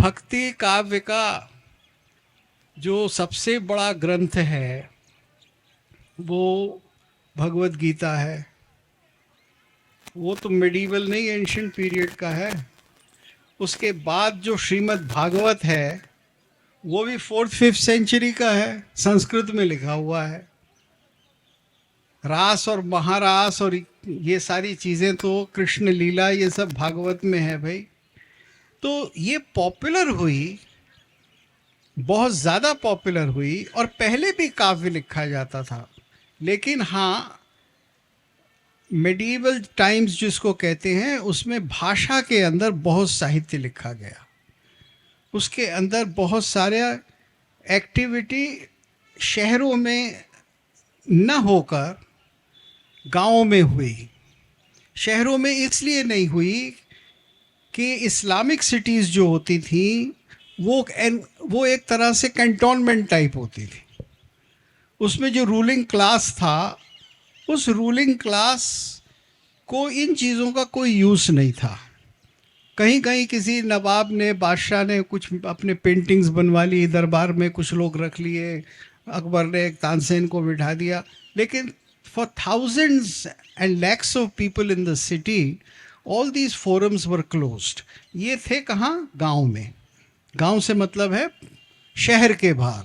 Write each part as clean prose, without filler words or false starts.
भक्ति काव्य का जो सबसे बड़ा ग्रंथ है वो भगवत गीता है। वो तो मेडिवल नहीं, एंशिएंट पीरियड का है। उसके बाद जो श्रीमद् भागवत है वो भी 4th-5th सेंचुरी का है, संस्कृत में लिखा हुआ है। रास और महारास और ये सारी चीज़ें तो कृष्ण लीला ये सब भागवत में है भाई। तो ये पॉपुलर हुई, बहुत ज़्यादा पॉपुलर हुई, और पहले भी काव्य लिखा जाता था। लेकिन हाँ, मेडिवल टाइम्स जिसको कहते हैं उसमें भाषा के अंदर बहुत साहित्य लिखा गया। उसके अंदर बहुत सारे एक्टिविटी शहरों में न होकर गांवों में हुई। शहरों में इसलिए नहीं हुई कि इस्लामिक सिटीज़ जो होती थी वो एक तरह से कैंटोनमेंट टाइप होती थी। उसमें जो रूलिंग क्लास था, उस रूलिंग क्लास को इन चीज़ों का कोई यूज़ नहीं था। कहीं कहीं किसी नवाब ने, बादशाह ने कुछ अपने पेंटिंग्स बनवा ली, दरबार में कुछ लोग रख लिए, अकबर ने एक तानसेन को बिठा दिया। लेकिन for thousands and lakhs of people in the city all these forums were closed. ये थे कहाँ? गांव में। गांव से मतलब है शहर के बाहर।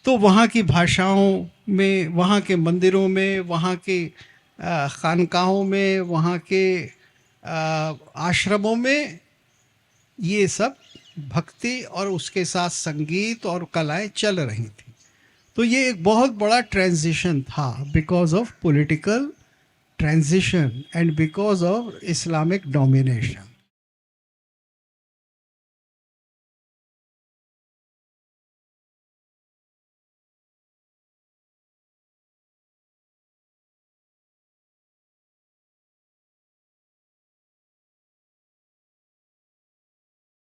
तो वहाँ की भाषाओं में, वहाँ के मंदिरों में, वहाँ के खानकाहों में, वहाँ के आश्रमों में ये सब भक्ति और उसके साथ संगीत और कलाएं चल रही थी। तो ये एक बहुत बड़ा ट्रांजिशन था, because of political transition and because of Islamic domination.